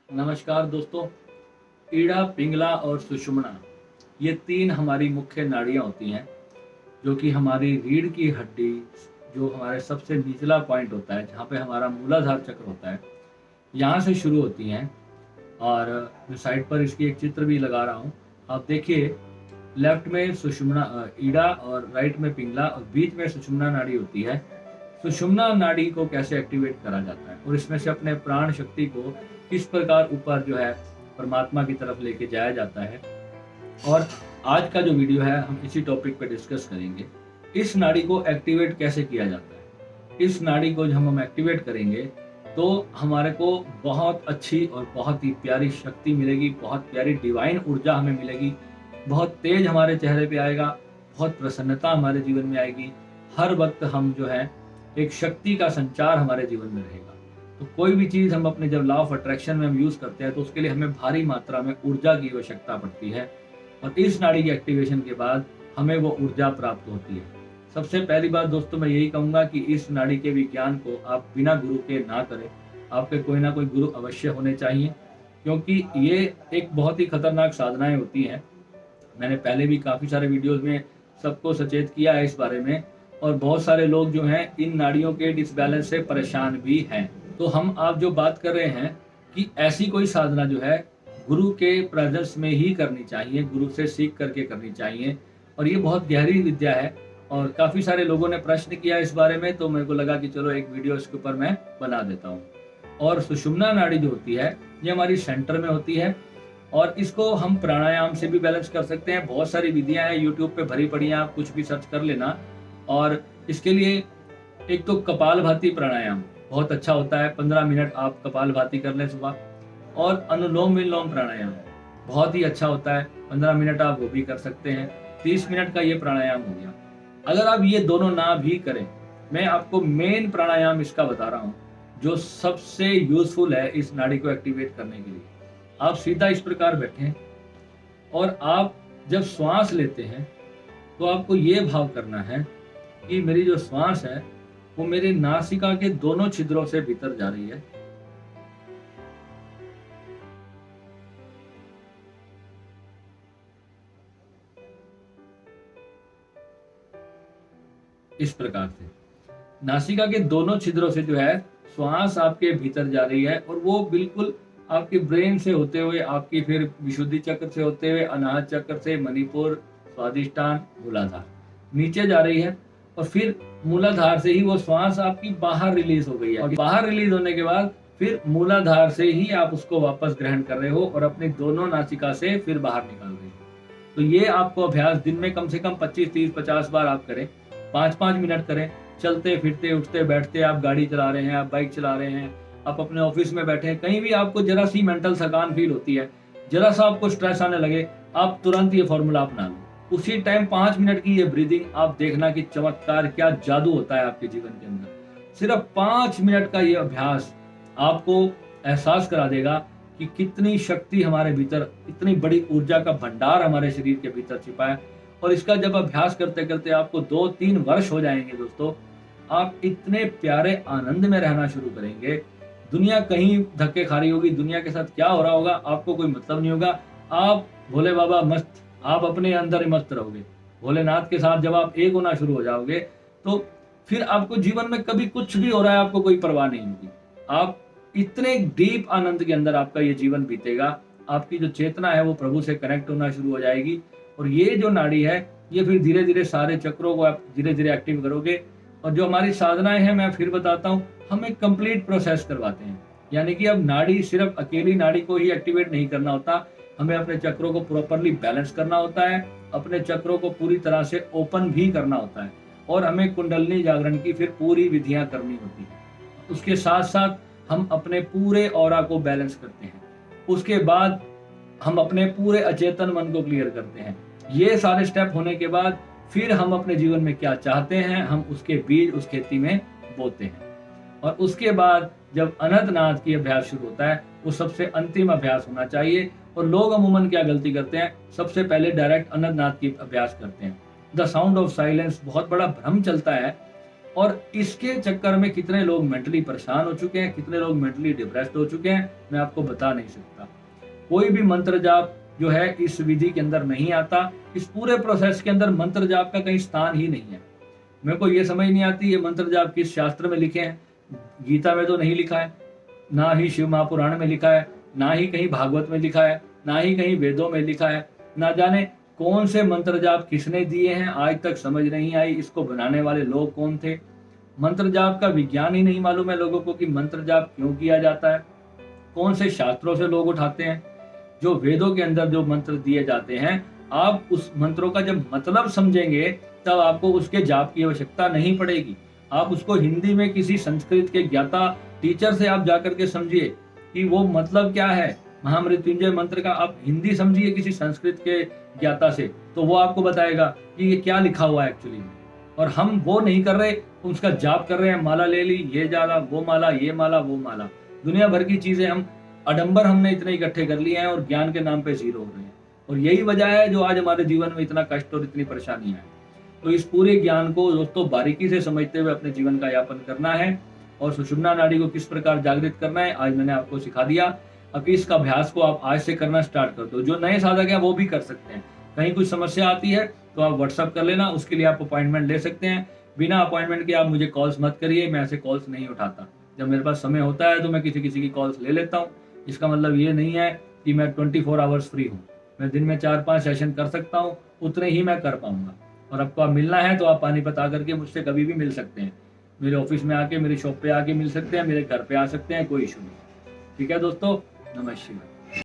नमस्कार दोस्तों। ईड़ा, पिंगला और सुषुम्ना, ये तीन हमारी मुख्य नाड़ियाँ होती हैं जो कि हमारी रीढ़ की हड्डी, जो हमारे सबसे निचला पॉइंट होता है, जहाँ पे हमारा मूलाधार चक्र होता है, यहाँ से शुरू होती हैं। और मैं साइड पर इसकी एक चित्र भी लगा रहा हूँ, आप देखिए। लेफ्ट में सुषुम्ना ईड़ा और राइट में पिंगला और बीच में सुषुम्ना नाड़ी होती है। सुषुम्ना नाड़ी को कैसे एक्टिवेट करा जाता है और इसमें से अपने प्राण शक्ति को किस प्रकार ऊपर जो है परमात्मा की तरफ लेके जाया जाता है, और आज का जो वीडियो है हम इसी टॉपिक पे डिस्कस करेंगे। इस नाड़ी को एक्टिवेट कैसे किया जाता है। इस नाड़ी को जब हम एक्टिवेट करेंगे तो हमारे को बहुत अच्छी और बहुत ही प्यारी शक्ति मिलेगी, बहुत प्यारी डिवाइन ऊर्जा हमें मिलेगी, बहुत तेज हमारे चेहरे पे आएगा, बहुत प्रसन्नता हमारे जीवन में आएगी। हर वक्त हम जो है एक शक्ति का संचार हमारे जीवन में रहेगा। तो कोई भी चीज़ हम अपने जब लॉ ऑफ अट्रैक्शन में हम यूज़ करते हैं तो उसके लिए हमें भारी मात्रा में ऊर्जा की आवश्यकता पड़ती है, और इस नाड़ी की एक्टिवेशन के बाद हमें वो ऊर्जा प्राप्त होती है। सबसे पहली बात दोस्तों मैं यही कहूँगा कि इस नाड़ी के विज्ञान को आप बिना गुरु के ना करें। आपके कोई ना कोई गुरु अवश्य होने चाहिए, क्योंकि ये एक बहुत ही खतरनाक साधनाएं होती हैं। मैंने पहले भी काफ़ी सारे वीडियोज़ में सबको सचेत किया है इस बारे में, और बहुत सारे लोग जो हैं इन नाड़ियों के डिसबैलेंस से परेशान भी हैं। तो हम आप जो बात कर रहे हैं कि ऐसी कोई साधना जो है गुरु के प्रेजेंस में ही करनी चाहिए, गुरु से सीख करके करनी चाहिए, और ये बहुत गहरी विद्या है। और काफ़ी सारे लोगों ने प्रश्न किया इस बारे में, तो मेरे को लगा कि चलो एक वीडियो इसके ऊपर मैं बना देता हूँ। और सुषुम्ना नाड़ी जो होती है ये हमारी सेंटर में होती है, और इसको हम प्राणायाम से भी बैलेंस कर सकते हैं। बहुत सारी विधियाँ हैं, यूट्यूब पे भरी पड़ी हैं, आप कुछ भी सर्च कर लेना। और इसके लिए एक तो कपालभाति प्राणायाम बहुत अच्छा होता है, 15 मिनट आप कपालभाति कर लें सुबह, और अनुलोम विलोम प्राणायाम बहुत ही अच्छा होता है, 15 मिनट आप वो भी कर सकते हैं। 30 मिनट का ये प्राणायाम हो गया। अगर आप ये दोनों ना भी करें, मैं आपको मेन प्राणायाम इसका बता रहा हूँ जो सबसे यूजफुल है इस नाड़ी को एक्टिवेट करने के लिए। आप सीधा इस प्रकार बैठें, और आप जब श्वास लेते हैं तो आपको ये भाव करना है कि मेरी जो श्वास है वो मेरे नासिका के दोनों छिद्रों से भीतर जा रही है। इस प्रकार से नासिका के दोनों छिद्रों से जो है श्वास आपके भीतर जा रही है, और वो बिल्कुल आपके ब्रेन से होते हुए, आपकी फिर विशुद्धि चक्र से होते हुए, अनाहत चक्र से मणिपुर, स्वादिष्टान, मूलाधार नीचे जा रही है, और फिर मूलाधार से ही वो श्वास आपकी बाहर रिलीज हो गई है, और बाहर रिलीज होने के बाद फिर मूलाधार से ही आप उसको वापस ग्रहण कर रहे हो और अपनी दोनों नासिका से फिर बाहर निकाल रहे हो। तो ये आपको अभ्यास दिन में कम से कम 25, 30, 50 बार आप करें, 5-5 मिनट करें। चलते फिरते उठते बैठते, आप गाड़ी चला रहे हैं, आप बाइक चला रहे हैं, आप अपने ऑफिस में बैठे हैं, कहीं भी आपको जरा सी मेंटल थकान फील होती है, जरा सा आपको स्ट्रेस आने लगे, आप तुरंत ये फॉर्मूला अपना लो। उसी टाइम 5 मिनट की ये ब्रीदिंग, आप देखना कि चमत्कार, क्या जादू होता है आपके जीवन के अंदर। सिर्फ 5 मिनट का ये अभ्यास आपको एहसास करा देगा कि कितनी शक्ति हमारे भीतर, इतनी बड़ी ऊर्जा का भंडार हमारे शरीर के भीतर छिपा है। और इसका जब अभ्यास करते करते आपको 2-3 वर्ष हो जाएंगे दोस्तों, आप इतने प्यारे आनंद में रहना शुरू करेंगे। दुनिया कहीं धक्के खा रही होगी, दुनिया के साथ क्या हो रहा होगा आपको कोई मतलब नहीं होगा। आप भोले बाबा मस्त, आप अपने अंदर ही मस्त रहोगे। भोलेनाथ के साथ जब आप एक होना शुरू हो जाओगे तो फिर आपको जीवन में कभी कुछ भी हो रहा है आपको कोई परवाह नहीं होगी। आप इतने डीप आनंद के अंदर आपका ये जीवन बीतेगा। आपकी जो चेतना है वो प्रभु से कनेक्ट होना शुरू हो जाएगी, और ये जो नाड़ी है ये फिर धीरे धीरे सारे चक्रों को आप धीरे धीरे एक्टिव करोगे। और जो हमारी साधनाएं हैं, मैं फिर बताता हूँ, हम एक कंप्लीट प्रोसेस करवाते हैं। यानी कि अब नाड़ी, सिर्फ अकेली नाड़ी को ही एक्टिवेट नहीं करना होता, हमें अपने चक्रों को प्रॉपरली बैलेंस करना होता है, अपने चक्रों को पूरी तरह से ओपन भी करना होता है, और हमें कुंडलिनी जागरण की फिर पूरी विधियां करनी होती है। उसके साथ साथ हम अपने पूरे ऑरा को बैलेंस करते हैं। उसके बाद हम अपने पूरे अचेतन मन को क्लियर करते हैं। ये सारे स्टेप होने के बाद फिर हम अपने जीवन में क्या चाहते हैं, हम उसके बीज उस खेती में बोते हैं। और उसके बाद जब अनंतनाद की अभ्यास शुरू होता है, वो सबसे अंतिम अभ्यास होना चाहिए, और लोग अमूमन क्या गलती करते हैं, सबसे पहले डायरेक्ट अनंतनाद की अभ्यास करते हैं। द साउंड ऑफ साइलेंस बहुत बड़ा भ्रम चलता है और इसके चक्कर में कितने लोग मेंटली परेशान हो चुके हैं, कितने लोग मेंटली डिप्रेस्ड हो चुके हैं, मैं आपको बता नहीं सकता। कोई भी मंत्र जाप जो है इस विधि के अंदर नहीं आता। इस पूरे प्रोसेस के अंदर मंत्र जाप का कहीं स्थान ही नहीं है। मेरे को ये समझ नहीं आती ये मंत्र जाप किस शास्त्र में लिखे हैं। गीता में तो नहीं लिखा है, ना ही शिव महापुराण में लिखा है, ना ही कहीं भागवत में लिखा है, ना ही कहीं वेदों में लिखा है। ना जाने कौन से मंत्र जाप किसने दिए हैं, आज तक समझ नहीं आई। इसको बनाने वाले लोग कौन थे। मंत्र जाप का विज्ञान ही नहीं मालूम है लोगों को कि मंत्र जाप क्यों किया जाता है। कौन से शास्त्रों से लोग उठाते हैं। जो वेदों के अंदर जो मंत्र दिए जाते हैं, आप उस मंत्रों का जब मतलब समझेंगे तब आपको उसके जाप की आवश्यकता नहीं पड़ेगी। आप उसको हिंदी में किसी संस्कृत के ज्ञाता टीचर से आप जाकर के समझिए कि वो मतलब क्या है। महामृत्युंजय मंत्र का आप हिंदी समझिए किसी संस्कृत के ज्ञाता से, तो वो आपको बताएगा कि ये क्या लिखा हुआ है एक्चुअली में। और हम वो नहीं कर रहे, उसका जाप कर रहे हैं। माला ले ली, ये जाला, वो माला, ये माला, वो माला, दुनिया भर की चीजें हम आडंबर हमने इतने इकट्ठे कर लिए हैं और ज्ञान के नाम पे जीरो हो रहे हैं। और यही वजह है जो आज हमारे जीवन में इतना कष्ट और इतनी परेशानी है। तो इस पूरे ज्ञान को दोस्तों बारीकी से समझते हुए अपने जीवन का यापन करना है और सुषुम्ना नाड़ी को किस प्रकार जागृत करना है आज मैंने आपको सिखा दिया। अब इसका अभ्यास को आप आज से करना स्टार्ट कर दो। जो नए साधक है वो भी कर सकते हैं। कहीं कुछ समस्या आती है तो आप व्हाट्सअप कर लेना, उसके लिए आप अपॉइंटमेंट ले सकते हैं। बिना अपॉइंटमेंट के आप मुझे कॉल्स मत करिए, मैं ऐसे कॉल्स नहीं उठाता। जब मेरे पास समय होता है तो मैं किसी की कॉल्स ले लेता हूँ। इसका मतलब ये नहीं है कि मैं 24 आवर्स फ्री हूँ। मैं दिन में 4-5 सेशन कर सकता हूँ, उतने ही मैं कर पाऊंगा। और आपको आप मिलना है तो आप पानीपत आकर के मुझसे कभी भी मिल सकते हैं। मेरे ऑफिस में आके, मेरी शॉप पे आके मिल सकते हैं, मेरे घर पे आ सकते हैं, कोई इशू नहीं। ठीक है दोस्तों, नमस्कार।